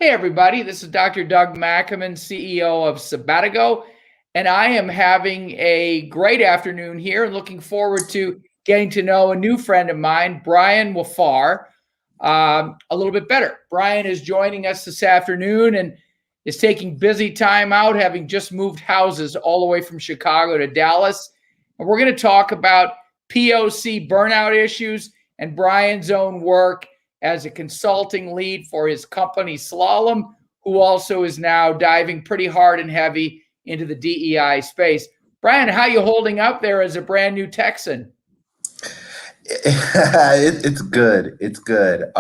Hey, everybody, this is Dr. Doug Mackaman, CEO of Sabatigo, and I am having a great afternoon here and looking forward to getting to know a new friend of mine, Bryan Nwafor, a little bit better. Bryan is joining us this afternoon and is taking busy time out, having just moved houses all the way from Chicago to Dallas. And we're going to talk about POC burnout issues and Bryan's own work as a consulting lead for his company Slalom, who also is now diving pretty hard and heavy into the DEI space. Bryan, how you holding up there as a brand new Texan? It's good. It's good.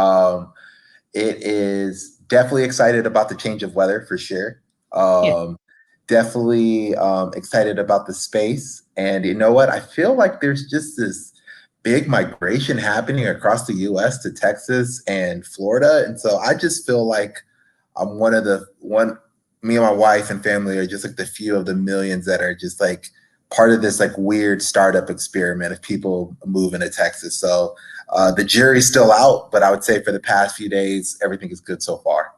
It is definitely excited about the change of weather for sure. Definitely excited about the space. And you know what? I feel like there's just this big migration happening across the US to Texas and Florida. And so I just feel like I'm me and my wife and family are just like the few of the millions that are just like part of this like weird startup experiment of people moving to Texas. So the jury's still out, but I would say for the past few days, everything is good so far.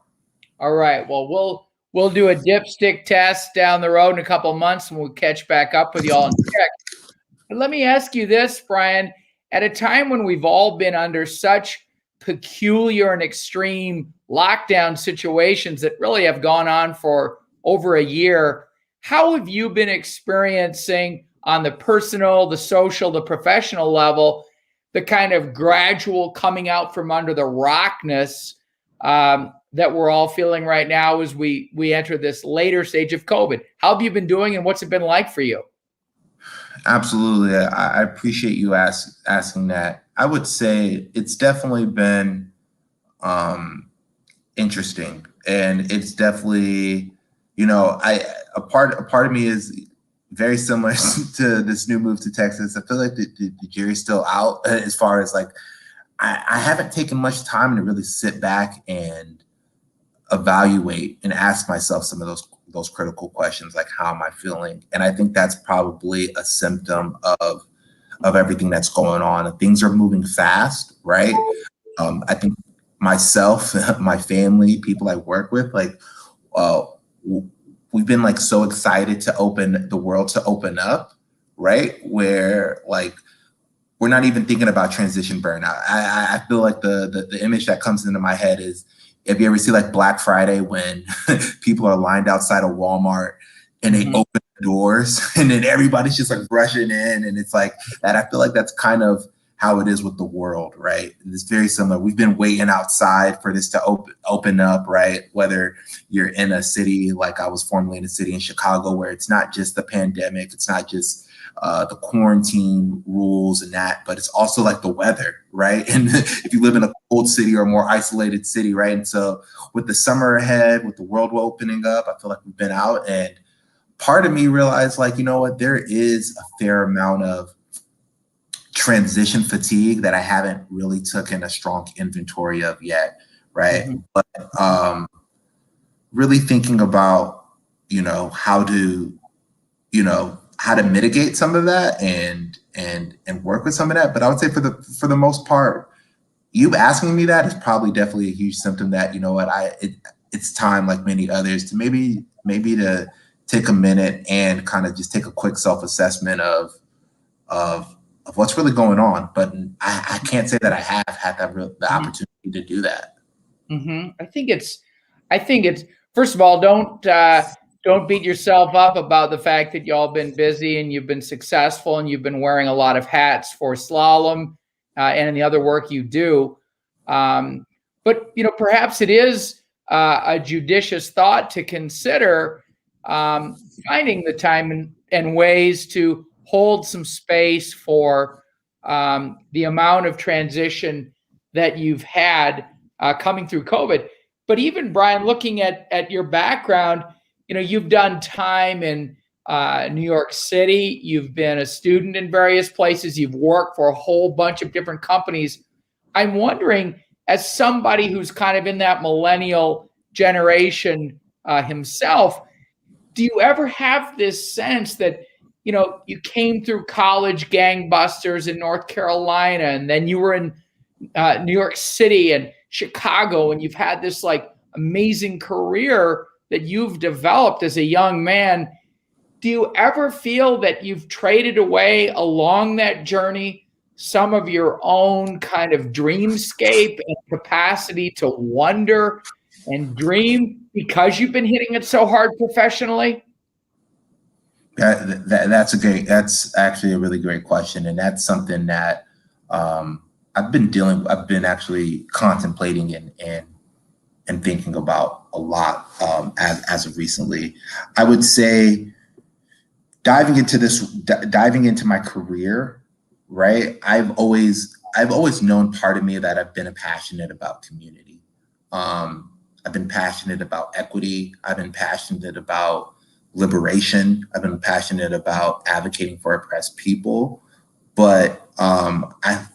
All right. Well, we'll do a dipstick test down the road in a couple of months and we'll catch back up with you all and check. But let me ask you this, Bryan. At a time when we've all been under such peculiar and extreme lockdown situations that really have gone on for over a year, how have you been experiencing on the personal, the social, the professional level, the kind of gradual coming out from under the rockness that we're all feeling right now as we enter this later stage of COVID? How have you been doing and what's it been like for you? Absolutely. I appreciate you asking that. I would say it's definitely been interesting, and it's definitely, a part of me is very similar to this new move to Texas. I feel like the jury's still out as far as like, I haven't taken much time to really sit back and evaluate and ask myself some of those critical questions, like how am I feeling? And I think that's probably a symptom of everything that's going on. Things are moving fast, right? I think myself, my family, people I work with, like we've been like so excited to open the world to open up, right? Where like we're not even thinking about transition burnout. I feel like the image that comes into my head is, if you ever see like Black Friday when people are lined outside of Walmart and they open the doors and then everybody's just like rushing in, and it's like that. I feel like that's kind of how it is with the world, right? And it's very similar. We've been waiting outside for this to open up, right? Whether you're in a city, like I was formerly in a city in Chicago, where it's not just the pandemic, it's not just the quarantine rules and that, but it's also like the weather, right? And if you live in a cold city or a more isolated city, right? And so with the summer ahead, with the world opening up, I feel like we've been out, and part of me realized, like, you know what, there is a fair amount of transition fatigue that I haven't really taken a strong inventory of yet, right? But really thinking about, how to mitigate some of that and work with some of that. But I would say for the most part, you asking me that is probably definitely a huge symptom that, you know what, it's time, like many others, to maybe to take a minute and kind of just take a quick self-assessment of what's really going on. But I can't say that I have had the opportunity to do that. I think it's first of all, don't beat yourself up about the fact that y'all been busy and you've been successful and you've been wearing a lot of hats for Slalom and in the other work you do. But perhaps it is a judicious thought to consider finding the time and ways to hold some space for the amount of transition that you've had coming through COVID. But even, Bryan, looking at your background, you've done time in New York City. You've been a student in various places. You've worked for a whole bunch of different companies. I'm wondering, as somebody who's kind of in that millennial generation himself, do you ever have this sense that, you came through college gangbusters in North Carolina, and then you were in New York City and Chicago, and you've had this like amazing career that you've developed as a young man. Do you ever feel that you've traded away along that journey some of your own kind of dreamscape and capacity to wonder and dream because you've been hitting it so hard professionally? That's actually a really great question, and that's something that I've been actually contemplating and thinking about a lot as of recently. I would say diving into my career, right? I've always known part of me that I've been passionate about community. I've been passionate about equity. I've been passionate about liberation. I've been passionate about advocating for oppressed people. But I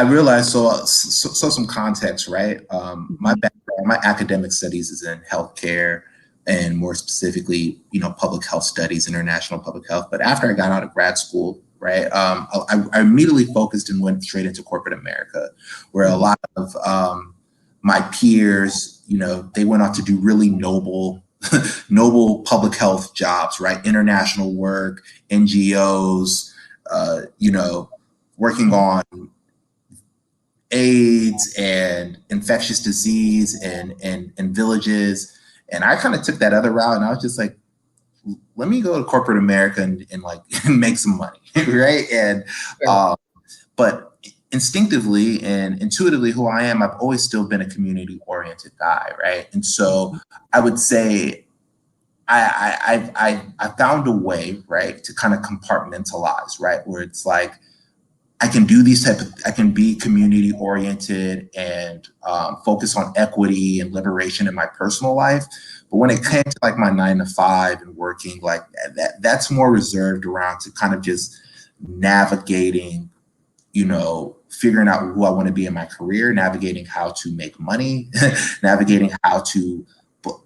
realized, so some context, right? My background, my academic studies is in healthcare, and more specifically, public health studies, international public health. But after I got out of grad school, right, I immediately focused and went straight into corporate America, where a lot of my peers, they went on to do really noble public health jobs, right? International work, NGOs, working on AIDS and infectious disease and villages. And I kind of took that other route, and I was just like, let me go to corporate America and make some money, right? And but instinctively and intuitively, who I am, I've always still been a community-oriented guy, right? And so I would say I found a way, right, to kind of compartmentalize, right, where it's like I can do I can be community oriented and focus on equity and liberation in my personal life. But when it came to like my 9 to 5 and working, like that's more reserved around to kind of just navigating, figuring out who I want to be in my career, navigating how to make money, navigating how to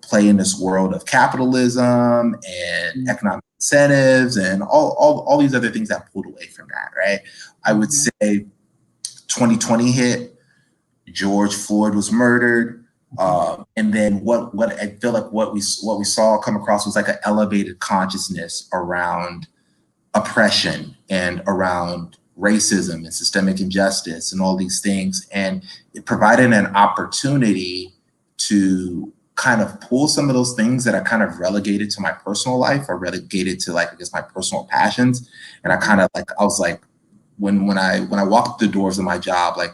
play in this world of capitalism and economic incentives and all these other things that pulled away from that, right? I would say 2020 hit, George Floyd was murdered, and then what I feel like what we saw come across was like an elevated consciousness around oppression and around racism and systemic injustice and all these things, and it provided an opportunity to kind of pull some of those things that I kind of relegated to my personal life or relegated to like, I guess, my personal passions. And I kind of I was like, when I walked through the doors of my job, like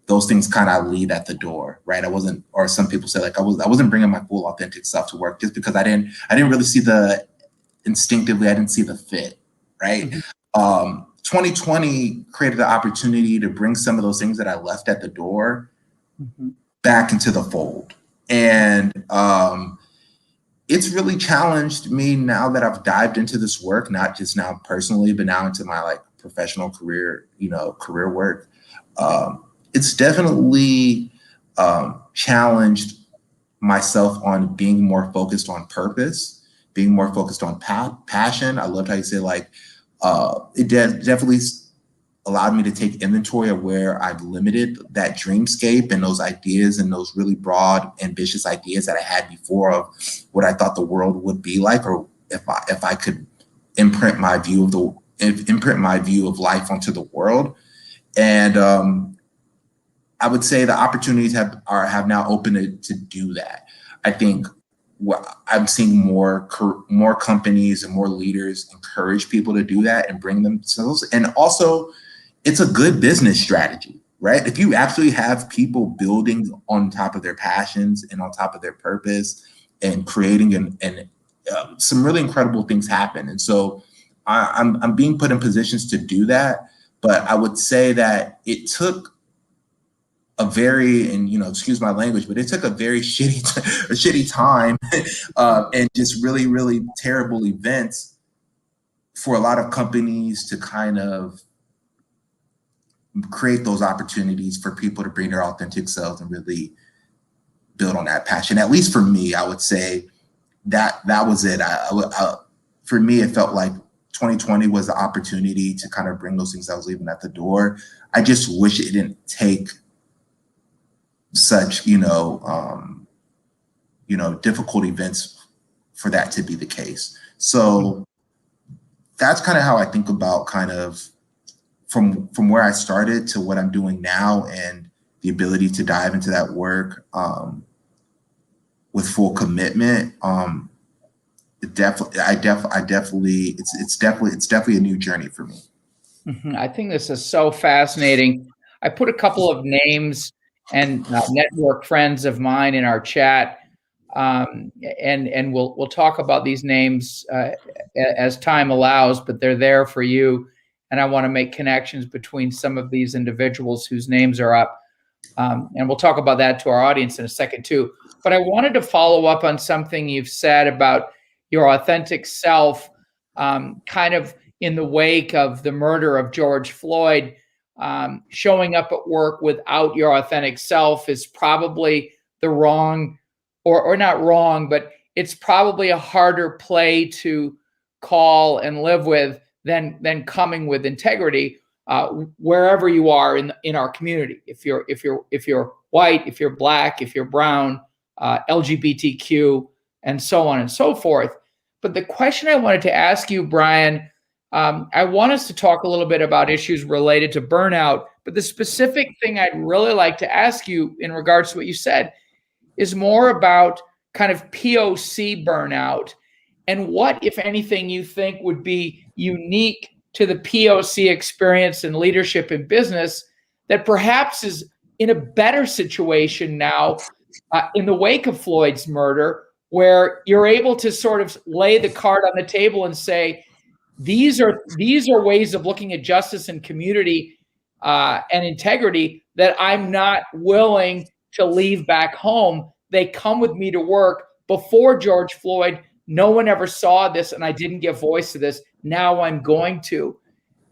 those things kind of leave at the door, right? I wasn't, or some people say like I wasn't bringing my full authentic self to work just because I didn't really see instinctively, I didn't see the fit, right? 2020 created the opportunity to bring some of those things that I left at the door back into the fold. And it's really challenged me now that I've dived into this work, not just now personally, but now into my like professional career, career work. It's definitely challenged myself on being more focused on purpose, being more focused on passion. I loved how you say like, it definitely allowed me to take inventory of where I've limited that dreamscape and those ideas and those really broad, ambitious ideas that I had before of what I thought the world would be like, or if I could imprint my view of life onto the world. And I would say the opportunities have now opened to do that. I think I'm seeing more companies and more leaders encourage people to do that and bring themselves. And also, it's a good business strategy, right? If you actually have people building on top of their passions and on top of their purpose and creating and some really incredible things happen. And so I'm being put in positions to do that. But I would say that it took a very, and excuse my language, but it took a very shitty time and just really, really terrible events for a lot of companies to kind of create those opportunities for people to bring their authentic selves and really build on that passion. At least for me, I would say that was it. For me, it felt like 2020 was the opportunity to kind of bring those things I was leaving at the door. I just wish it didn't take such, difficult events for that to be the case. So that's kind of how I think about kind of from where I started to what I'm doing now, and the ability to dive into that work with full commitment. It's definitely a new journey for me. I think this is so fascinating. I put a couple of names and network friends of mine in our chat, and we'll talk about these names as time allows, but they're there for you. And I want to make connections between some of these individuals whose names are up, and we'll talk about that to our audience in a second too. But I wanted to follow up on something you've said about your authentic self, kind of in the wake of the murder of George Floyd. Showing up at work without your authentic self is probably the wrong, or not wrong, but it's probably a harder play to call and live with than coming with integrity, wherever you are in our community. If you're white, if you're black, if you're brown, LGBTQ, and so on and so forth. But the question I wanted to ask you, Bryan, I want us to talk a little bit about issues related to burnout, but the specific thing I'd really like to ask you in regards to what you said is more about kind of POC burnout, and what, if anything, you think would be unique to the POC experience in leadership in business that perhaps is in a better situation now in the wake of Floyd's murder, where you're able to sort of lay the card on the table and say, these are ways of looking at justice and community and integrity that I'm not willing to leave back home. They come with me to work. Before George Floyd, no one ever saw this, and I didn't give voice to this. Now I'm going to.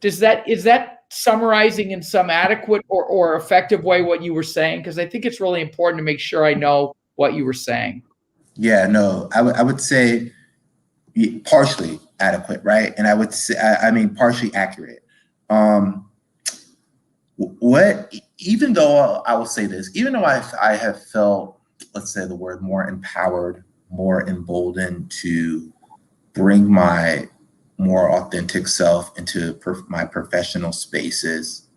Is that summarizing in some adequate or effective way what you were saying? Because I think it's really important to make sure I know what you were saying. I would say partially adequate, right? And I would say, partially accurate. Even though I will say this, even though I have felt, let's say the word, more empowered, more emboldened to bring my more authentic self into my professional spaces,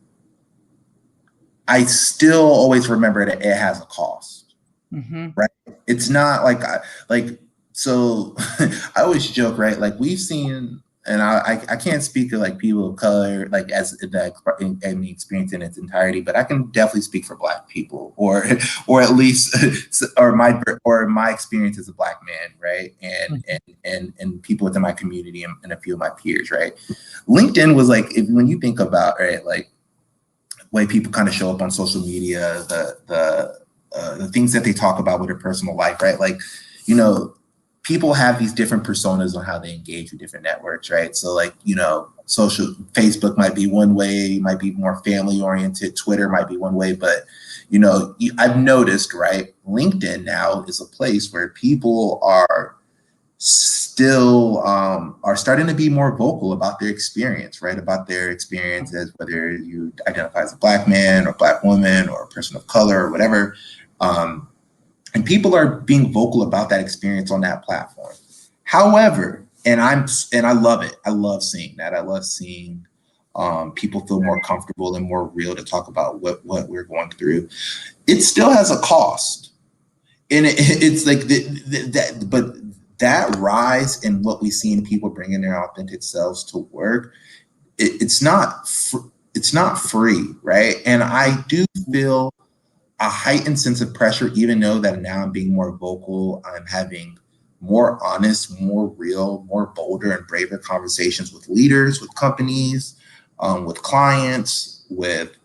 I still always remember that it has a cost, right? It's not so I always joke, right? Like, we've seen, and I can't speak to like people of color, like as in the experience in its entirety, but I can definitely speak for Black people, or at least, or my experience as a Black man, right? And people within my community and a few of my peers, right? LinkedIn was like, when you think about, right, like way people kind of show up on social media, the things that they talk about with their personal life, right? Like, people have these different personas on how they engage with different networks, right? So like, Facebook might be one way, might be more family oriented. Twitter might be one way, but I've noticed, right? LinkedIn now is a place where people are still are starting to be more vocal about their experience, right? About their experiences, whether you identify as a Black man or Black woman or a person of color or whatever. And people are being vocal about that experience on that platform. However, and I love it. I love seeing that. I love seeing people feel more comfortable and more real to talk about what we're going through. It still has a cost, and it's like but that rise in what we see in people bringing their authentic selves to work, it's not free, right? And I do feel a heightened sense of pressure, even though that now I'm being more vocal, I'm having more honest, more real, more bolder and braver conversations with leaders, with companies, with clients, with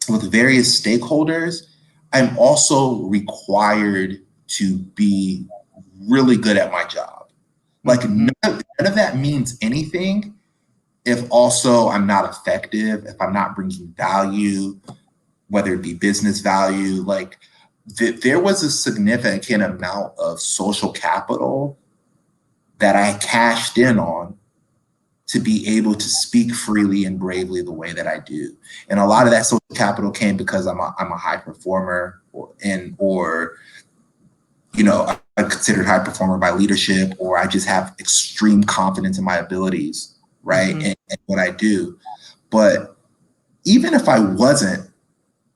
various stakeholders. I'm also required to be really good at my job. Like, none of that means anything if also I'm not effective, if I'm not bringing value, whether it be business value. Like, there was a significant amount of social capital that I cashed in on to be able to speak freely and bravely the way that I do. And a lot of that social capital came because I'm a high performer, or I'm considered high performer by leadership, or I just have extreme confidence in my abilities, right? Mm-hmm. And what I do. But even if I wasn't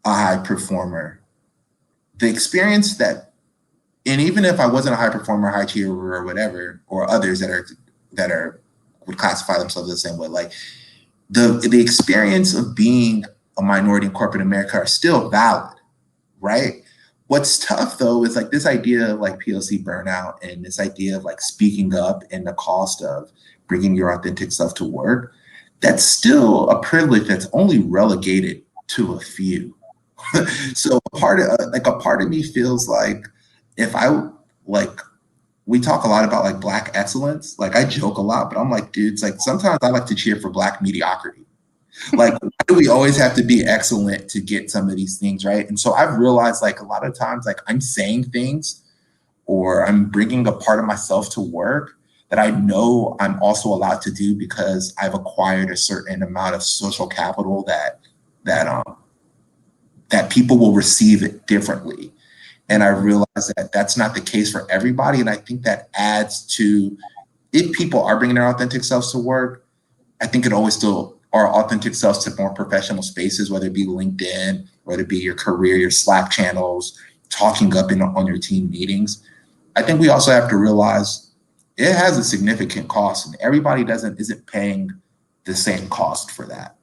a high performer, the experience and even if I wasn't a high performer, high achiever, or whatever, or others that would classify themselves the same way, like the experience of being a minority in corporate America are still valid, right? What's tough though is like this idea of like POC burnout and this idea of like speaking up and the cost of bringing your authentic self to work. That's still a privilege that's only relegated to a few. So a part of me feels like if I like, we talk a lot about like Black excellence. Like I joke a lot, but I'm like, dude, it's like sometimes I like to cheer for Black mediocrity. Like, why do we always have to be excellent to get some of these things right? And so I've realized like a lot of times, like I'm saying things or I'm bringing a part of myself to work that I know I'm also allowed to do because I've acquired a certain amount of social capital that people will receive it differently. And I realize that that's not the case for everybody. And I think that adds to, if people are bringing their authentic selves to work, I think it always still are authentic selves to more professional spaces, whether it be LinkedIn, whether it be your career, your Slack channels, talking up on your team meetings. I think we also have to realize it has a significant cost and everybody isn't paying the same cost for that.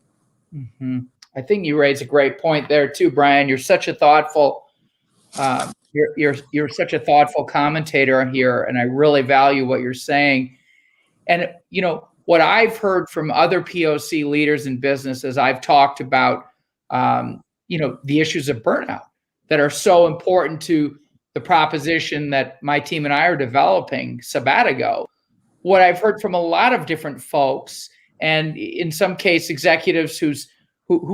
Mm-hmm. I think you raise a great point there too, Bryan. You're such a thoughtful, you're such a thoughtful commentator here, and I really value what you're saying. And what I've heard from other POC leaders in business as I've talked about, the issues of burnout that are so important to the proposition that my team and I are developing, Sabatigo. What I've heard from a lot of different folks, and in some case, executives who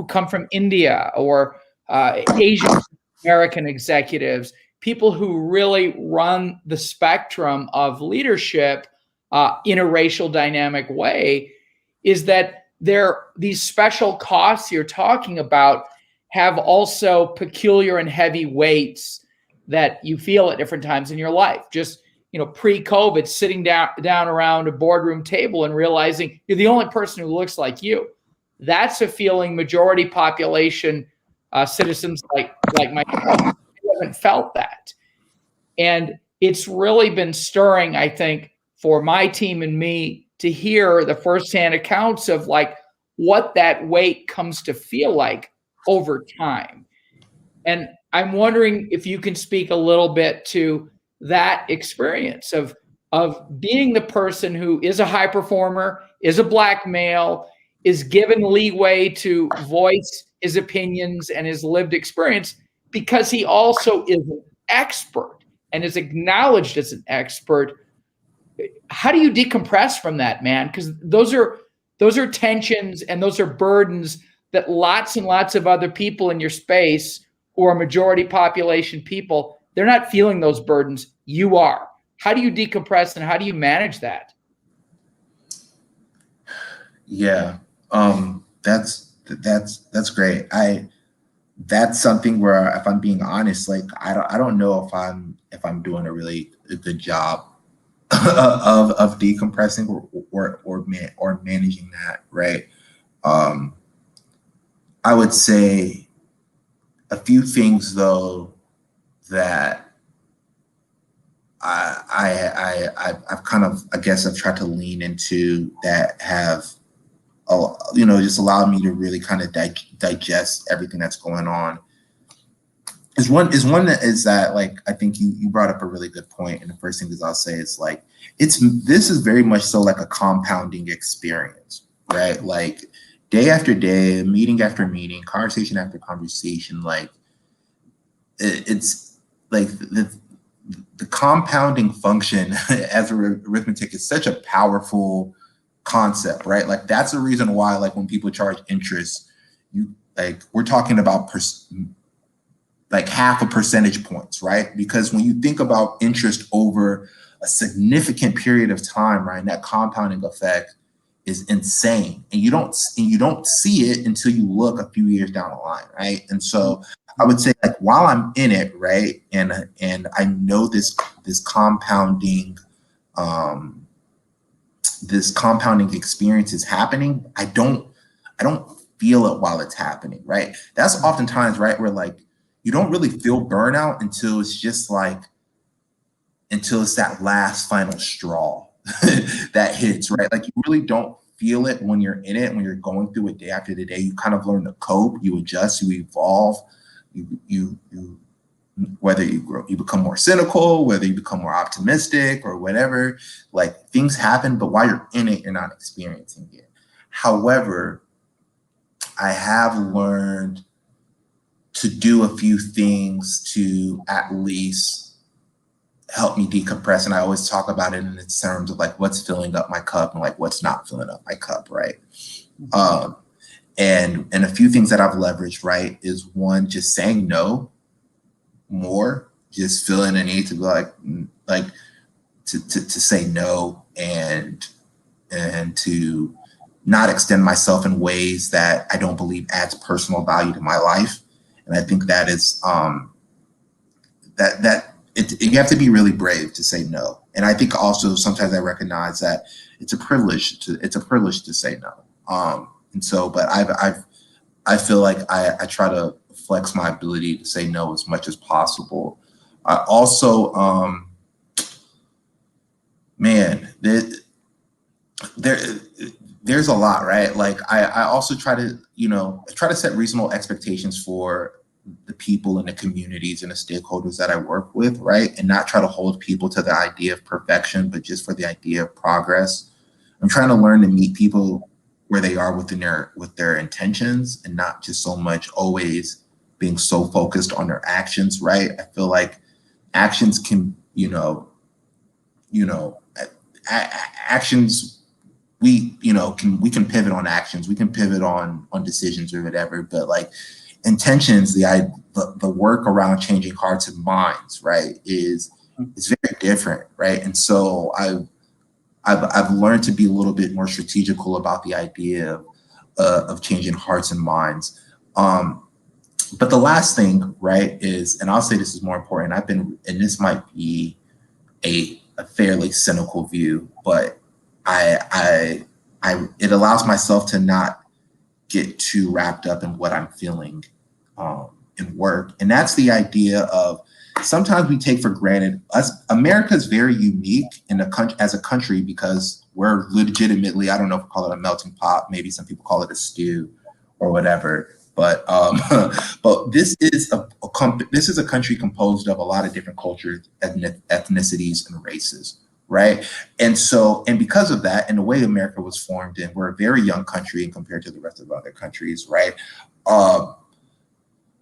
come from India or Asian American executives, people who really run the spectrum of leadership in a racial dynamic way, is that these special costs you're talking about have also peculiar and heavy weights that you feel at different times in your life. Just pre-COVID, sitting down around a boardroom table and realizing you're the only person who looks like you. That's a feeling majority population citizens like myself haven't felt that. And it's really been stirring, I think, for my team and me to hear the firsthand accounts of like what that weight comes to feel like over time. And I'm wondering if you can speak a little bit to that experience of being the person who is a high performer, is a Black male, is given leeway to voice his opinions and his lived experience because he also is an expert and is acknowledged as an expert. How do you decompress from that, man? Because those are tensions and those are burdens that lots and lots of other people in your space who are majority population people, they're not feeling those burdens. You are. How do you decompress and how do you manage that? Yeah, that's great. That's something where, if I'm being honest, like I don't know if I'm doing a really good job of decompressing or managing that, right? I would say a few things though that I've kind of, I guess I've tried to lean into that have just allowed me to really kind of digest everything that's going on. Is one that like I think you brought up a really good point, and the first thing is I'll say is like this is very much so like a compounding experience, right? Like day after day, meeting after meeting, conversation after conversation, like it's like the compounding function as arithmetic is such a powerful concept, right? Like that's the reason why, like when people charge interest, we're talking about like half a percentage points, right? Because when you think about interest over a significant period of time, right, that compounding effect is insane, and you don't see it until you look a few years down the line, right? And so I would say, like, while I'm in it, right, and I know this this compounding experience is happening, I don't feel it while it's happening, right? That's oftentimes, right, where like you don't really feel burnout until it's just like, until it's that last final straw that hits, right? Like you really don't feel it when you're in it, when you're going through it day after day. You kind of learn to cope, you adjust, you evolve, you whether you grow, you become more cynical, whether you become more optimistic or whatever, like things happen, but while you're in it, you're not experiencing it. However, I have learned to do a few things to at least help me decompress. And I always talk about it in terms of like what's filling up my cup and like what's not filling up my cup, right? And a few things that I've leveraged, right, is one, just saying no more, just feeling a need to be like to say no and to not extend myself in ways that I don't believe adds personal value to my life. And I think that is you have to be really brave to say no. And I think also sometimes I recognize that it's a privilege to say no. And so, but I feel like I try to flex my ability to say no as much as possible. I also, man, there's a lot, right? Like I also try to set reasonable expectations for the people and the communities and the stakeholders that I work with, right? And not try to hold people to the idea of perfection, but just for the idea of progress. I'm trying to learn to meet people where they are with their intentions, and not just so much always being so focused on their actions, right? I feel like actions can, actions, we can pivot on actions, we can pivot on decisions or whatever, but like intentions, the work around changing hearts and minds, right, is very different, right? And so I've learned to be a little bit more strategical about the idea of changing hearts and minds. But the last thing, right, is, and I'll say this is more important, and this might be a fairly cynical view, but it allows myself to not get too wrapped up in what I'm feeling in work. And that's the idea of, sometimes we take for granted, America's very unique as a country, because we're legitimately, I don't know if we call it a melting pot, maybe some people call it a stew or whatever, but but this is a country composed of a lot of different cultures, ethnicities, and races, right? And so, and because of that, and the way America was formed, and we're a very young country compared to the rest of other countries, right?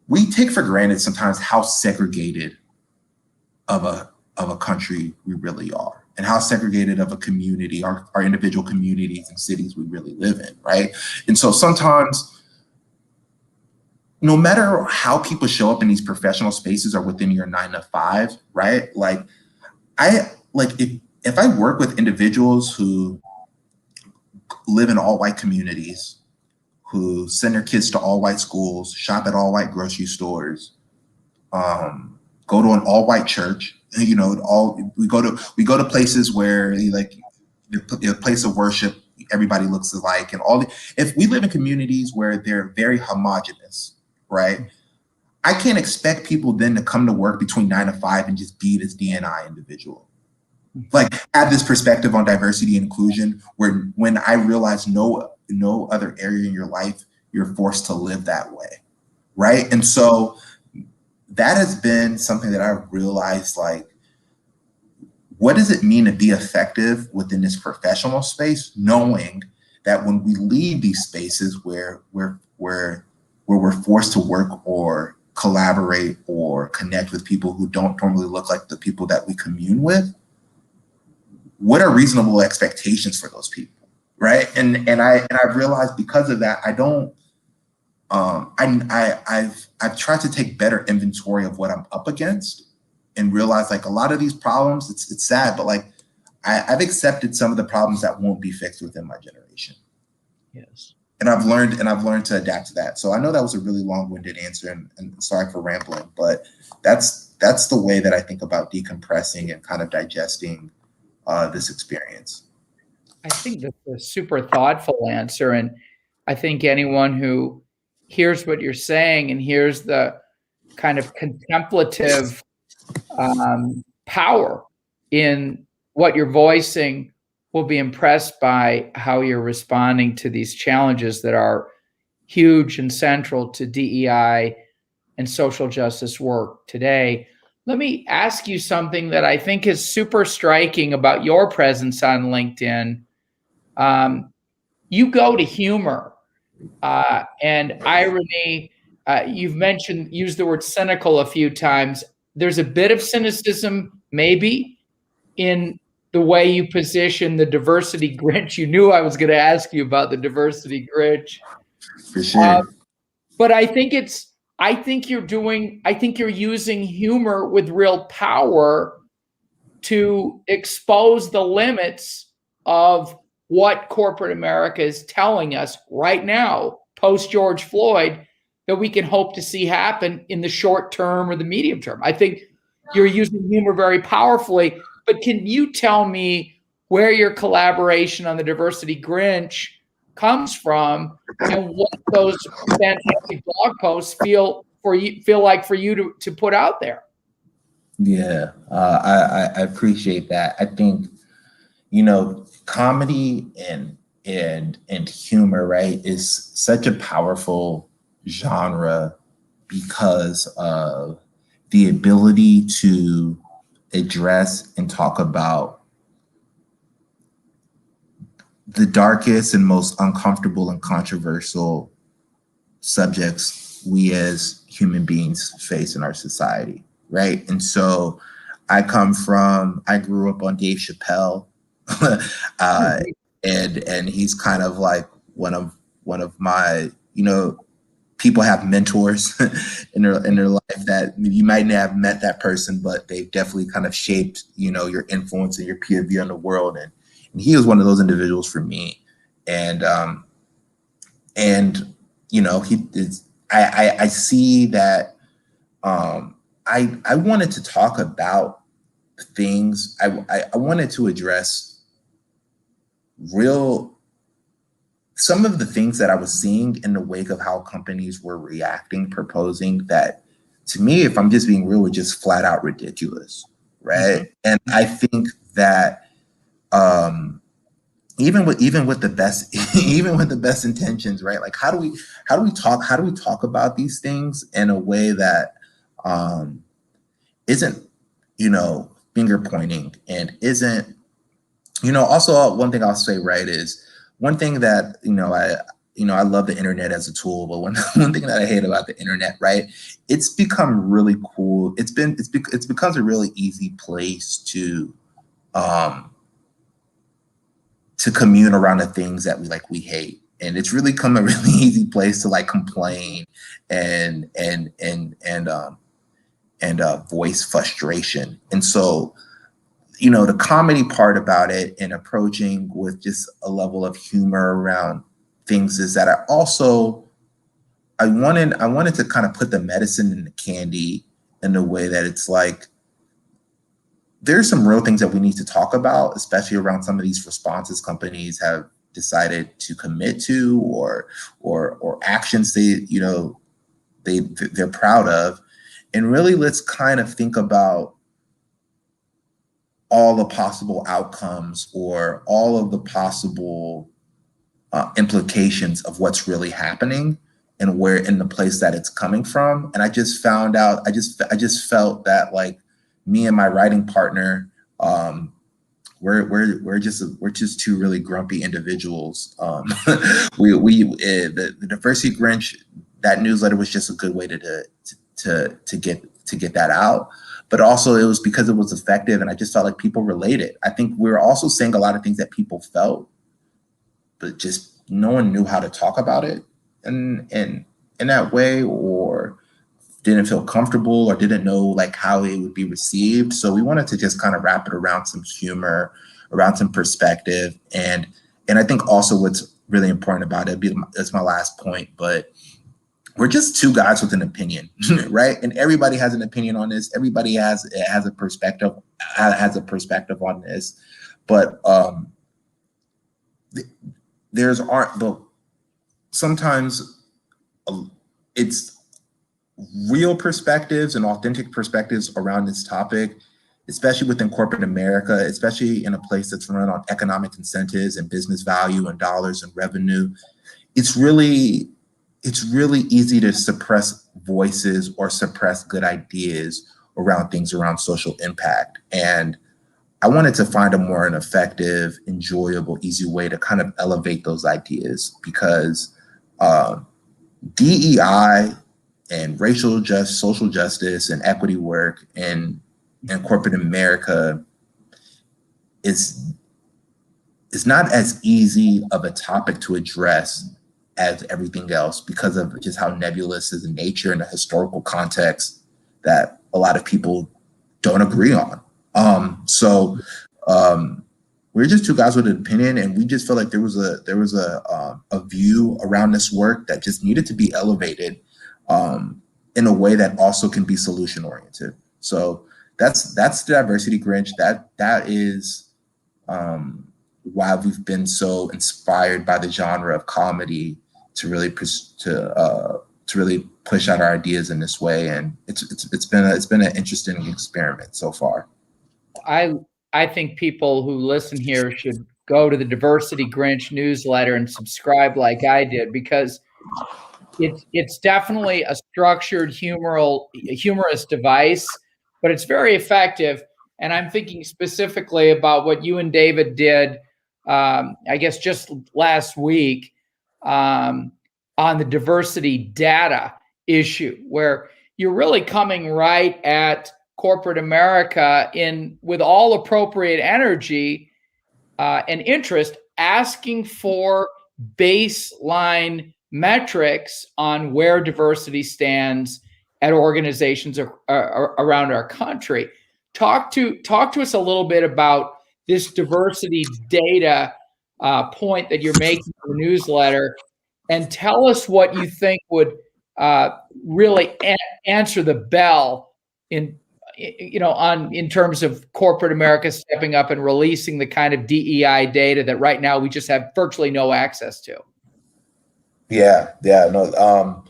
We take for granted sometimes how segregated of a country we really are, and how segregated of a community, our individual communities and cities we really live in, right? And so sometimes, no matter how people show up in these professional spaces or within your 9 to 5, right? Like if I work with individuals who live in all white communities, who send their kids to all white schools, shop at all white grocery stores, go to an all white church, we go to places where the place of worship, everybody looks alike, and if we live in communities where they're very homogenous, right? I can't expect people then to come to work between 9 to 5 and just be this DNI individual. Like, have this perspective on diversity and inclusion, where when I realize no other area in your life you're forced to live that way, right? And so that has been something that I've realized, like, what does it mean to be effective within this professional space, knowing that when we leave these spaces where we're forced to work or collaborate or connect with people who don't normally look like the people that we commune with, what are reasonable expectations for those people, right? And I've realized because of that, I've tried to take better inventory of what I'm up against, and realize, like, a lot of these problems, it's sad, but like I've accepted some of the problems that won't be fixed within my generation. Yes. And I've learned to adapt to that. So I know that was a really long-winded answer, and sorry for rambling, but that's that's the way that I think about decompressing and kind of digesting this experience. I think that's a super thoughtful answer. And I think anyone who hears what you're saying and hears the kind of contemplative power in what you're voicing will be impressed by how you're responding to these challenges that are huge and central to DEI and social justice work today. Let me ask you something that I think is super striking about your presence on LinkedIn. You go to humor and irony. You've used the word cynical a few times. There's a bit of cynicism, maybe, in the way you position the diversity Grinch. You knew I was going to ask you about the diversity Grinch. For sure. But I think you're using humor with real power to expose the limits of what corporate America is telling us right now, post George Floyd, that we can hope to see happen in the short term or the medium term. I think you're using humor very powerfully, but can you tell me where your collaboration on the Diversity Grinch comes from and what those fantastic blog posts feel like for you to put out there? Yeah, I appreciate that. I think, comedy and humor, right, is such a powerful genre because of the ability to address and talk about the darkest and most uncomfortable and controversial subjects we as human beings face in our society, right? And so I grew up on Dave Chappelle, and he's kind of like one of my, people have mentors in their life that you might not have met that person, but they've definitely kind of shaped, your influence and your POV on the world. And he was one of those individuals for me. And he is, I see that, I wanted to talk about things. I wanted to address some of the things that I was seeing in the wake of how companies were reacting, proposing that, to me, if I'm just being real, were just flat out ridiculous, right? Mm-hmm. And I think that even with the best intentions, right? Like how do we talk about these things in a way that isn't, finger pointing and isn't, also one thing I'll say, right, is one thing that, I love the internet as a tool, but one thing that I hate about the internet, right, it's become really cool. It's becomes a really easy place to commune around the things that we hate. And it's really come a really easy place to complain and voice frustration. And so, the comedy part about it and approaching with just a level of humor around things is that I wanted to kind of put the medicine in the candy in a way that it's like, there's some real things that we need to talk about, especially around some of these responses companies have decided to commit to or actions they're proud of. And really, let's kind of think about all the possible outcomes or all of the possible implications of what's really happening and where in the place that it's coming from. And I just found out, I just felt that me and my writing partner, we're just two really grumpy individuals. The Diversity Grinch, that newsletter was just a good way to get that out. But also it was because it was effective and I just felt like people related. I think we were also saying a lot of things that people felt, but just no one knew how to talk about it in that way, or didn't feel comfortable or didn't know how it would be received. So we wanted to just kind of wrap it around some humor, around some perspective. And I think also what's really important about it, it's my last point, but we're just two guys with an opinion, right? And everybody has an opinion on this. Everybody has a perspective on this, but but sometimes it's real perspectives and authentic perspectives around this topic, especially within corporate America, especially in a place that's run on economic incentives and business value and dollars and revenue. It's really easy to suppress voices or suppress good ideas around things around social impact. And I wanted to find a more effective, enjoyable, easy way to kind of elevate those ideas, because DEI and social justice and equity work in corporate America is not as easy of a topic to address as everything else, because of just how nebulous is the nature and the historical context that a lot of people don't agree on. We're just two guys with an opinion, and we just felt like there was a view around this work that just needed to be elevated in a way that also can be solution oriented. So that's the Diversity Grinch. That is why we've been so inspired by the genre of comedy to really push out our ideas in this way. And it's been an interesting experiment so far. I think people who listen here should go to the Diversity Grinch newsletter and subscribe like I did, because it's definitely a structured, humorous device, but it's very effective. And I'm thinking specifically about what you and David did, I guess just last week, on the diversity data issue, where you're really coming right at corporate America with all appropriate energy and interest, asking for baseline metrics on where diversity stands at organizations around our country. Talk to us a little bit about this diversity data point that you're making in the newsletter, and tell us what you think would really answer the bell in terms of corporate America stepping up and releasing the kind of DEI data that right now we just have virtually no access to. No.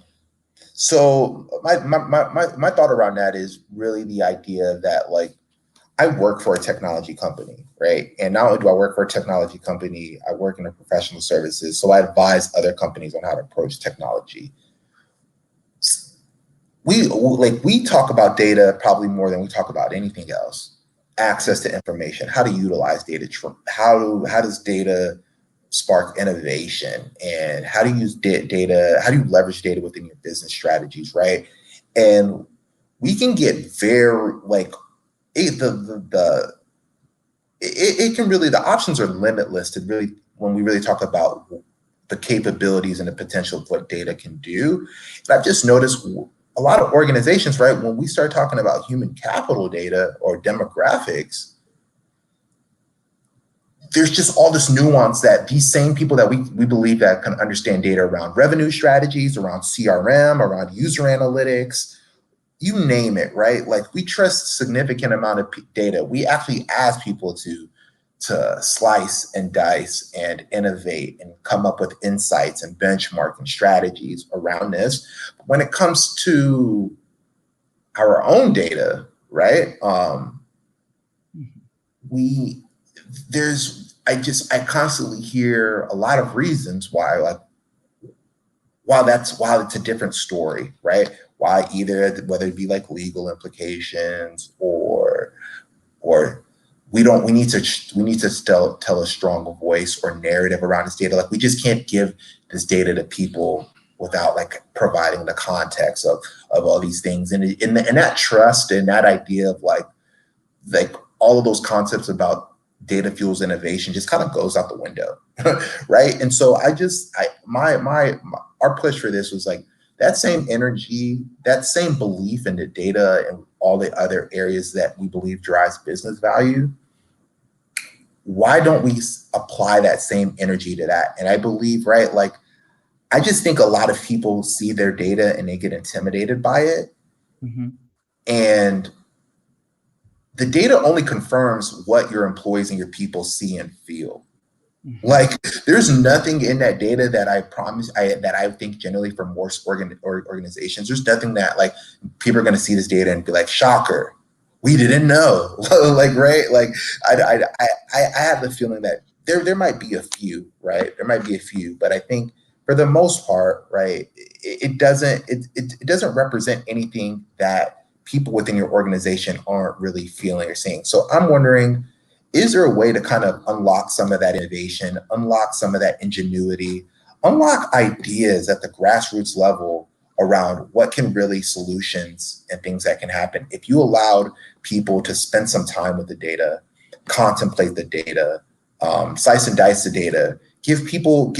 So my thought around that is really the idea that, like, I work for a technology company, right? And not only do I work for a technology company, I work in the professional services. So I advise other companies on how to approach technology. We talk about data probably more than we talk about anything else. Access to information, how to utilize data, how does data spark innovation, and how do you use data, how do you leverage data within your business strategies, right? And we can get very, like, it can really, the options are limitless to really, when we really talk about the capabilities and the potential of what data can do. And I've just noticed a lot of organizations, right, when we start talking about human capital data or demographics, there's just all this nuance that these same people that we believe that can understand data around revenue strategies, around CRM, around user analytics, you name it, right? Like, we trust a significant amount of data. We actually ask people to slice and dice and innovate and come up with insights and benchmarking strategies around this. But when it comes to our own data, right? I constantly hear a lot of reasons why, like, while it's a different story, right? Why whether it be like legal implications or we need to still tell a strong voice or narrative around this data. Like, we just can't give this data to people without, like, providing the context of all these things. And that trust and that idea of like all of those concepts about data fuels innovation just kind of goes out the window, right? And so our push for this was like that same energy, that same belief in the data and all the other areas that we believe drives business value. Why don't we apply that same energy to that? And I believe, right, like, I just think a lot of people see their data and they get intimidated by it. Mm-hmm. And the data only confirms what your employees and your people see and feel. Mm-hmm. Like, there's nothing in that data that I think generally for most organizations, there's nothing that like people are going to see this data and be like, shocker, we didn't know. Like, right? Like, I have the feeling that there might be a few, right? There might be a few, but I think for the most part, right, it doesn't represent anything that people within your organization aren't really feeling or seeing. So I'm wondering, is there a way to kind of unlock some of that innovation, unlock some of that ingenuity, unlock ideas at the grassroots level around what can really solutions and things that can happen if you allowed people to spend some time with the data, contemplate the data, slice and dice the data, give people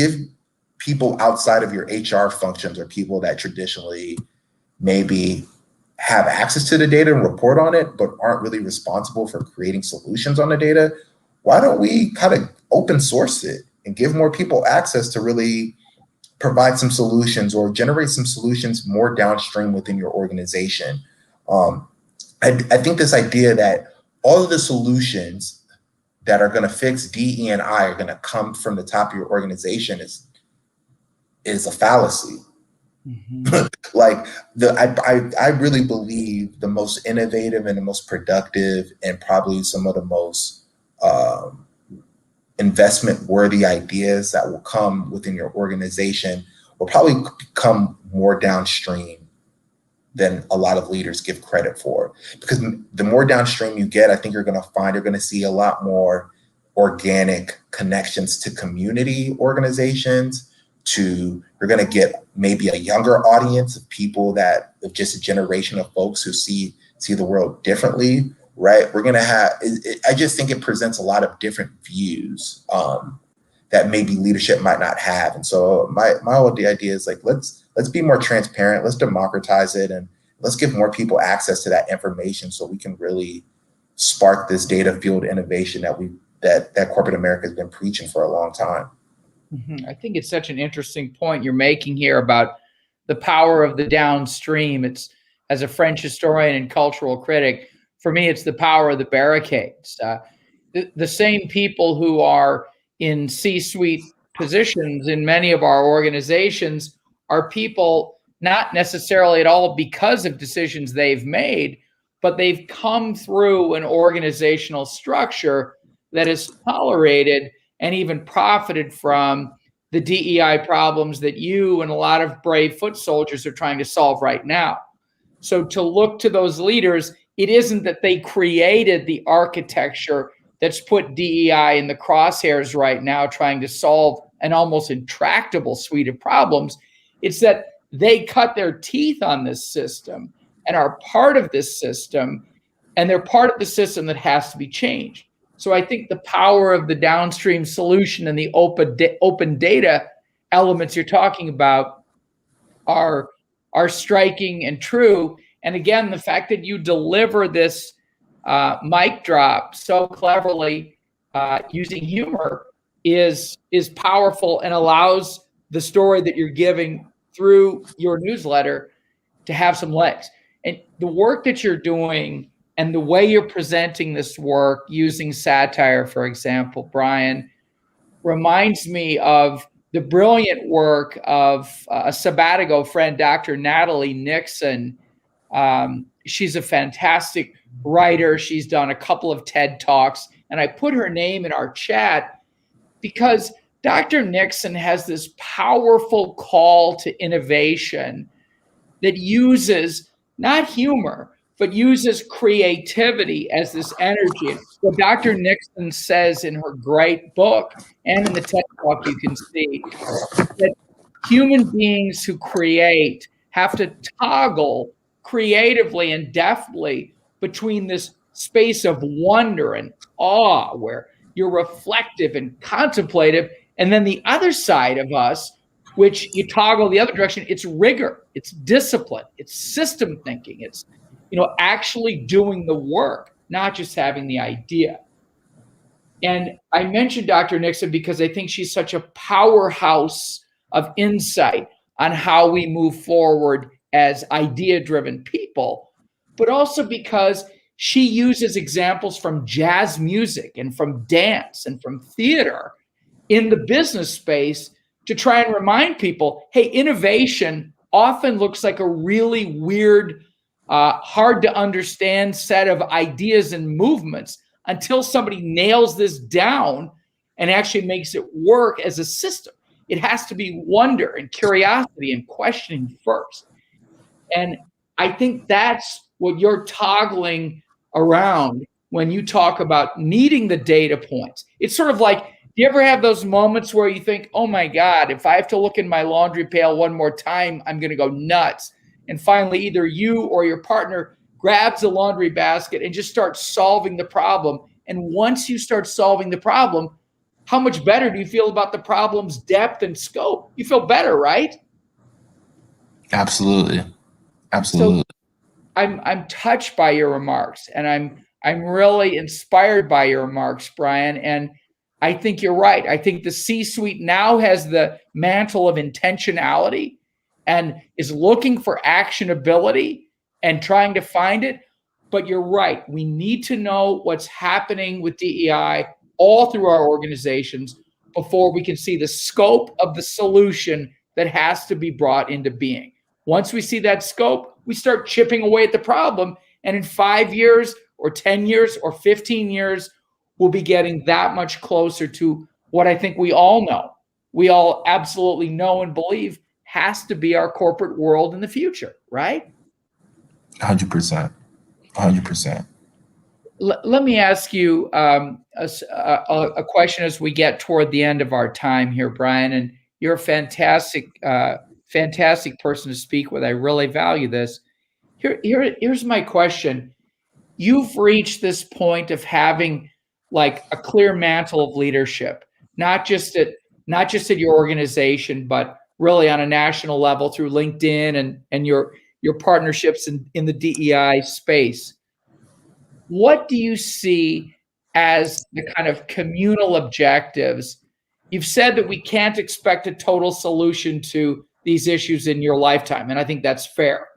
outside of your HR functions or people that traditionally maybe have access to the data and report on it, but aren't really responsible for creating solutions on the data. Why don't we kind of open source it and give more people access to really provide some solutions or generate some solutions more downstream within your organization? I think this idea that all of the solutions that are going to fix DE&I are going to come from the top of your organization is a fallacy. Mm-hmm. Like I really believe the most innovative and the most productive and probably some of the most investment worthy ideas that will come within your organization will probably come more downstream than a lot of leaders give credit for. Because the more downstream you get, I think you're going to see a lot more organic connections to community organizations. You're going to get maybe a younger audience of people of just a generation of folks who see the world differently, right? We're going to have, I just think it presents a lot of different views that maybe leadership might not have. And so my whole idea is like, let's be more transparent, let's democratize it, and let's give more people access to that information so we can really spark this data-fueled innovation that corporate America has been preaching for a long time. Mm-hmm. I think it's such an interesting point you're making here about the power of the downstream. It's, as a French historian and cultural critic, for me, it's the power of the barricades. The same people who are in C-suite positions in many of our organizations are people not necessarily at all because of decisions they've made, but they've come through an organizational structure that has tolerated and even profited from the DEI problems that you and a lot of brave foot soldiers are trying to solve right now. So to look to those leaders, it isn't that they created the architecture that's put DEI in the crosshairs right now, trying to solve an almost intractable suite of problems. It's that they cut their teeth on this system and are part of this system, and they're part of the system that has to be changed. So I think the power of the downstream solution and the open data elements you're talking about are striking and true. And again, the fact that you deliver this mic drop so cleverly using humor is powerful and allows the story that you're giving through your newsletter to have some legs. And the work that you're doing and the way you're presenting this work using satire, for example, Bryan, reminds me of the brilliant work of a Sabatigo friend, Dr. Natalie Nixon. She's a fantastic writer. She's done a couple of TED Talks, and I put her name in our chat because Dr. Nixon has this powerful call to innovation that uses not humor, but uses creativity as this energy. What Dr. Nixon says in her great book and in the TED Talk, you can see that human beings who create have to toggle creatively and deftly between this space of wonder and awe, where you're reflective and contemplative, and then the other side of us, which you toggle the other direction, it's rigor, it's discipline, it's system thinking, it's actually doing the work, not just having the idea. And I mentioned Dr. Nixon because I think she's such a powerhouse of insight on how we move forward as idea-driven people, but also because she uses examples from jazz music and from dance and from theater in the business space to try and remind people, hey, innovation often looks like a really weird, hard to understand set of ideas and movements until somebody nails this down and actually makes it work as a system. It has to be wonder and curiosity and questioning first. And I think that's what you're toggling around when you talk about needing the data points. It's sort of like, do you ever have those moments where you think, oh my God, if I have to look in my laundry pail one more time, I'm going to go nuts. And finally, either you or your partner grabs a laundry basket and just starts solving the problem. And once you start solving the problem, how much better do you feel about the problem's depth and scope? You feel better, right? Absolutely. Absolutely. So I'm touched by your remarks, and I'm really inspired by your remarks, Bryan. And I think you're right. I think the C-suite now has the mantle of intentionality and is looking for actionability and trying to find it. But you're right. We need to know what's happening with DEI all through our organizations before we can see the scope of the solution that has to be brought into being. Once we see that scope, we start chipping away at the problem. And in 5 years or 10 years or 15 years, we'll be getting that much closer to what I think we all know. We all absolutely know and believe has to be our corporate world in the future, right? 100%. 100%. Let me ask you a question as we get toward the end of our time here, Bryan. And you're a fantastic person to speak with. I really value this. Here's my question. You've reached this point of having like a clear mantle of leadership, not just at your organization, but really on a national level through LinkedIn and your partnerships in the DEI space. What do you see as the kind of communal objectives? You've said that we can't expect a total solution to these issues in your lifetime, and I think that's fair.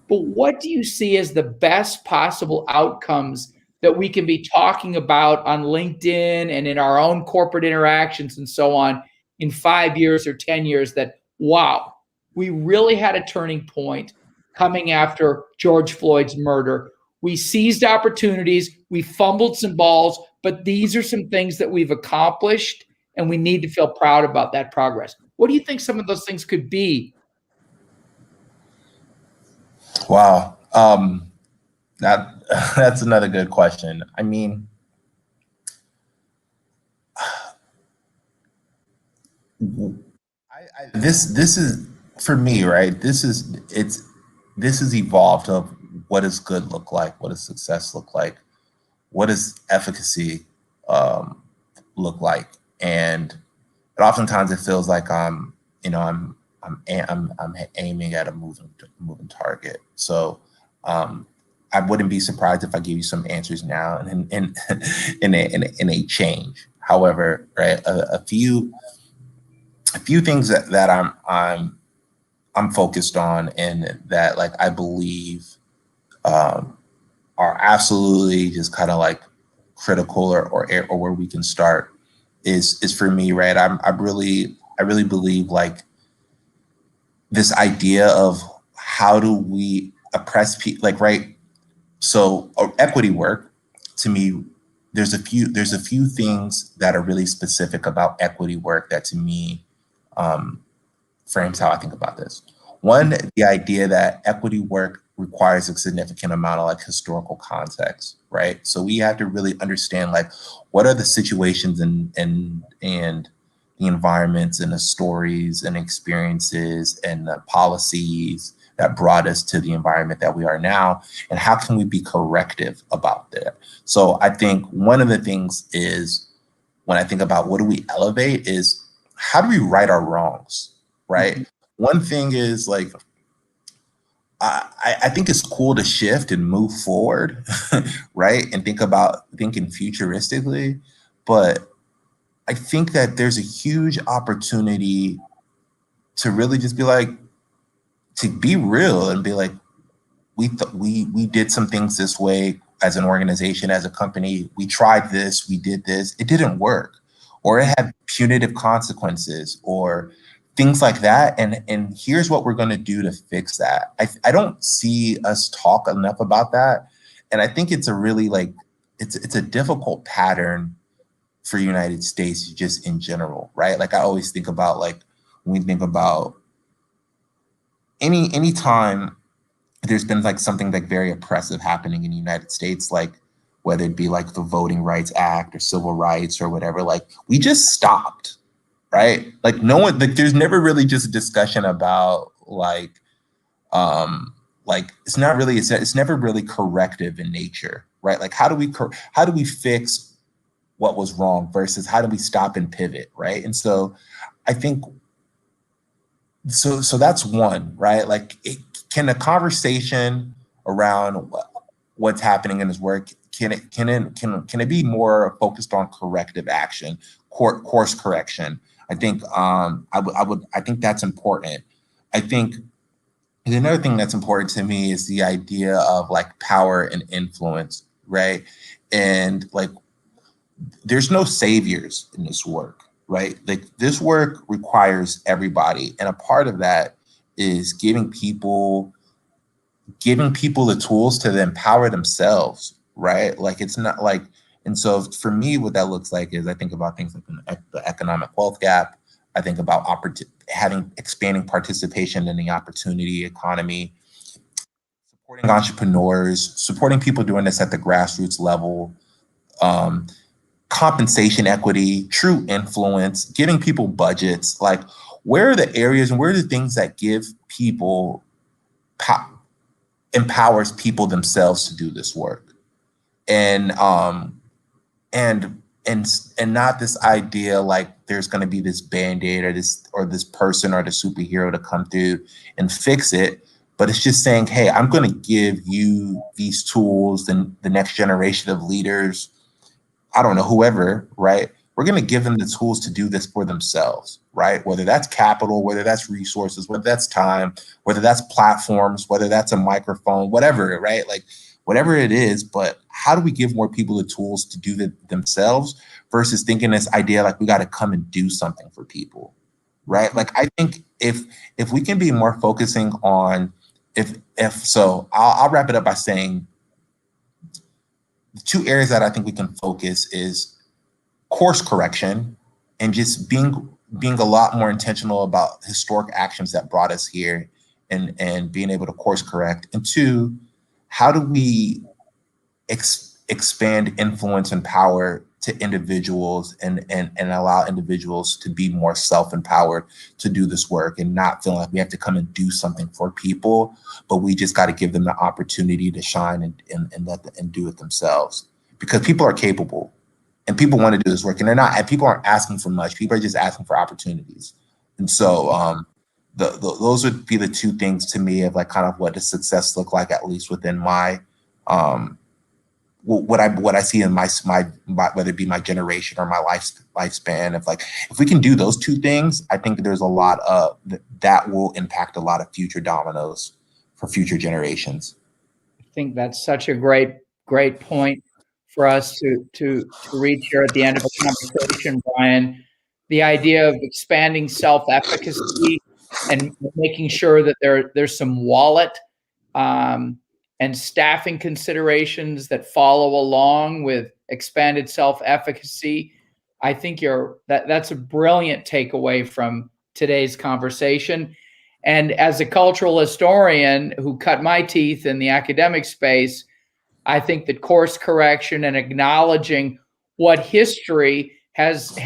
But what do you see as the best possible outcomes that we can be talking about on LinkedIn and in our own corporate interactions and so on in 5 years or 10 years that, wow, we really had a turning point coming after George Floyd's murder. We seized opportunities, we fumbled some balls, but these are some things that we've accomplished, and we need to feel proud about that progress. What do you think some of those things could be? Wow. That's another good question. I mean, this is for me, right? This is evolved of what does good look like? What does success look like? What does efficacy look like? And oftentimes it feels like I'm aiming at a moving target. So I wouldn't be surprised if I give you some answers now and in a change. However, right, a few things that I'm focused on and that like I believe are absolutely just kind of like critical or where we can start is for me, right? I really believe like this idea of how do we oppress people, like, right? So equity work, to me, there's a few things that are really specific about equity work that to me frames how I think about this. One, the idea that equity work requires a significant amount of like historical context, right? So we have to really understand like what are the situations and the environments and the stories and experiences and the policies that brought us to the environment that we are now, and how can we be corrective about that? So I think one of the things is when I think about what do we elevate is how do we right our wrongs, right? Mm-hmm. One thing is like, I think it's cool to shift and move forward, right? And thinking futuristically, but I think that there's a huge opportunity to really just be like, to be real and be like, we did some things this way as an organization, as a company. We tried this, we did this, it didn't work, or it had punitive consequences, or things like that. And here's what we're going to do to fix that. I don't see us talk enough about that, and I think it's a really like it's a difficult pattern for United States just in general, right? Like I always think about like when we think about any time there's been like something like very oppressive happening in the United States, like whether it be like the Voting Rights Act or civil rights or whatever, like we just stopped, right? Like no one, like there's never really just a discussion about like it's never really corrective in nature, right? Like how do we fix what was wrong versus how do we stop and pivot, right? And so I think so that's one, right? Like can a conversation around what's happening in his work, can it be more focused on corrective action, course correction? I think I think that's important. I think another thing that's important to me is the idea of like power and influence, right? And like there's no saviors in this work, right? Like this work requires everybody, and a part of that is giving people the tools to empower themselves, right? Like it's not like, and so for me, what that looks like is I think about things like the economic wealth gap. I think about expanding participation in the opportunity economy, supporting entrepreneurs, supporting people doing this at the grassroots level, compensation equity, true influence, giving people budgets. Like where are the areas and where are the things that give people empowers people themselves to do this work, and not this idea like there's going to be this band-aid or this person or the superhero to come through and fix it, but it's just saying, hey, I'm going to give you these tools, and the next generation of leaders, I don't know, whoever, right? We're going to give them the tools to do this for themselves, right? Whether that's capital, whether that's resources, whether that's time, whether that's platforms, whether that's a microphone, whatever, right? Like whatever it is, but how do we give more people the tools to do that themselves versus thinking this idea like we got to come and do something for people, right? Like I think if we can be more focusing on I'll wrap it up by saying the two areas that I think we can focus is course correction and just being a lot more intentional about historic actions that brought us here, and being able to course correct. And two, how do we expand influence and power to individuals and allow individuals to be more self-empowered to do this work and not feeling like we have to come and do something for people, but we just got to give them the opportunity to shine and do it themselves, because people are capable. And people want to do this work, and people aren't asking for much. People are just asking for opportunities. And so those would be the two things to me of like kind of what does success look like, at least within my what I see in my whether it be my generation or my lifespan. If we can do those two things, I think there's a lot of that will impact a lot of future dominoes for future generations. I think that's such a great point for us to reach here at the end of a conversation, Bryan. The idea of expanding self-efficacy and making sure that there's some wallet and staffing considerations that follow along with expanded self-efficacy. I think that's a brilliant takeaway from today's conversation. And as a cultural historian who cut my teeth in the academic space, I think that course correction and acknowledging what history has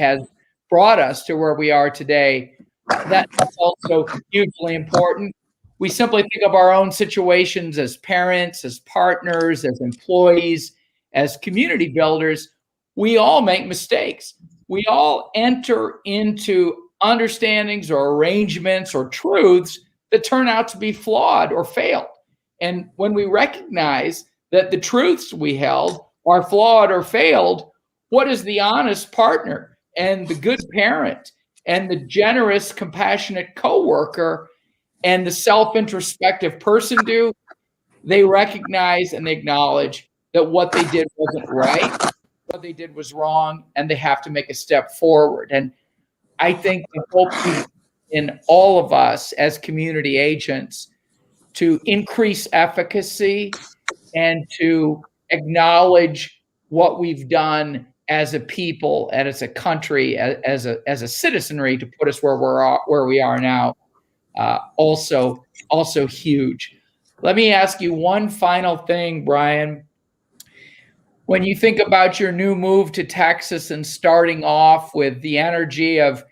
brought us to where we are today, that's also hugely important. We simply think of our own situations as parents, as partners, as employees, as community builders. We all make mistakes. We all enter into understandings or arrangements or truths that turn out to be flawed or failed. And when we recognize that the truths we held are flawed or failed, what is the honest partner and the good parent and the generous, compassionate coworker and the self-introspective person do, they recognize and they acknowledge that what they did wasn't right, what they did was wrong, and they have to make a step forward. And I think the hope in all of us as community agents to increase efficacy and to acknowledge what we've done as a people and as a country, as a citizenry, to put us where we are now. Also huge. Let me ask you one final thing, Bryan. When you think about your new move to Texas and starting off with the energy of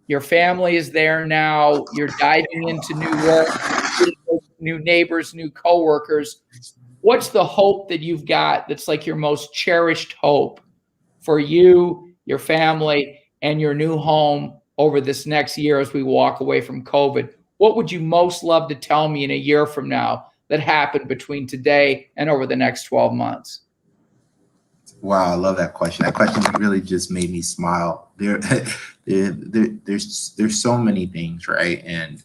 your family is there now, you're diving into new work, new neighbors, new coworkers. What's the hope that you've got that's like your most cherished hope for you, your family, and your new home over this next year as we walk away from COVID? What would you most love to tell me in a year from now that happened between today and over the next 12 months? Wow, I love that question. That question really just made me smile. There's so many things, right? And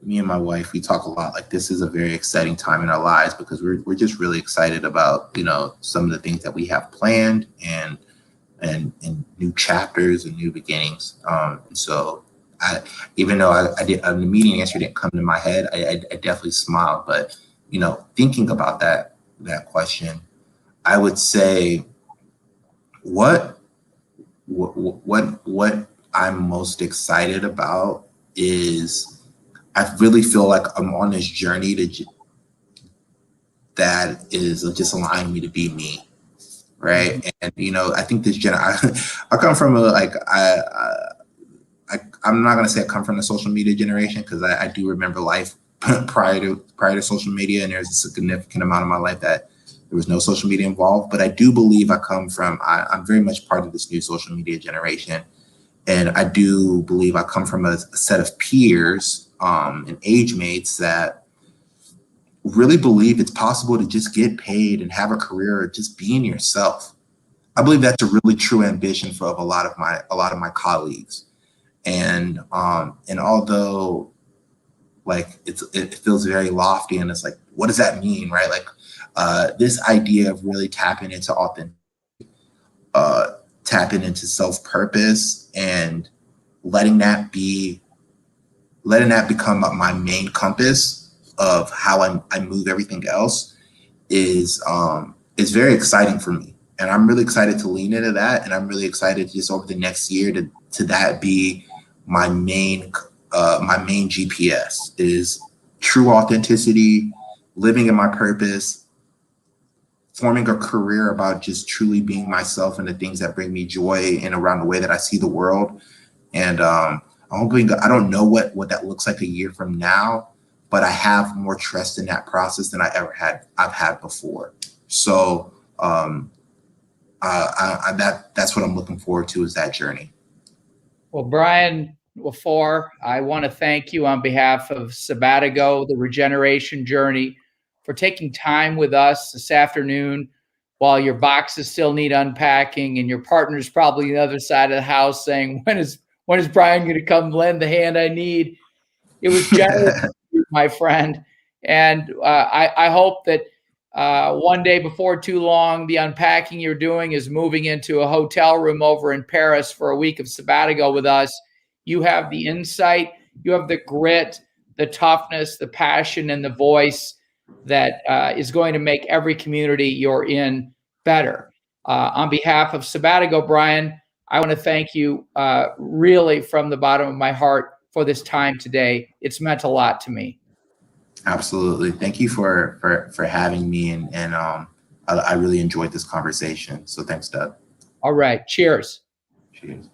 me and my wife, we talk a lot. Like, this is a very exciting time in our lives because we're just really excited about, you know, some of the things that we have planned and new chapters and new beginnings. So even though the immediate answer didn't come to my head, I definitely smiled. But, you know, thinking about that question, I would say what I'm most excited about is I really feel like I'm on this journey that is just allowing me to be me, right? Mm-hmm. And you know, I think I come from I'm not gonna say I come from the social media generation, because I do remember life prior to social media, and there's a significant amount of my life that there was no social media involved. But I do believe I'm very much part of this new social media generation. And I do believe I come from a set of peers and age mates that really believe it's possible to just get paid and have a career just being yourself. I believe that's a really true ambition for a lot of my colleagues. And although like it feels very lofty, and it's like, what does that mean, right? Like this idea of really tapping into authenticity, tapping into self-purpose, and letting that become my main compass of how I move everything else is very exciting for me. And I'm really excited to lean into that. And I'm really excited just over the next year to that be my main GPS is true authenticity, living in my purpose, forming a career about just truly being myself and the things that bring me joy and around the way that I see the world. And I don't know what that looks like a year from now, but I have more trust in that process than I've had before. So that's what I'm looking forward to, is that journey. Well, Bryan Nwafor, I want to thank you on behalf of Sabatigo, the Regeneration Journey, for taking time with us this afternoon while your boxes still need unpacking and your partner's probably on the other side of the house saying, when is Bryan going to come lend the hand I need? It was generous, my friend. And I hope that one day before too long, the unpacking you're doing is moving into a hotel room over in Paris for a week of Sabatigo with us. You have the insight, you have the grit, the toughness, the passion, and the voice that is going to make every community you're in better. On behalf of Sabatigo, Bryan, I want to thank you really from the bottom of my heart for this time today. It's meant a lot to me. Absolutely. Thank you for having me. And I really enjoyed this conversation. So thanks, Doug. All right. Cheers. Cheers.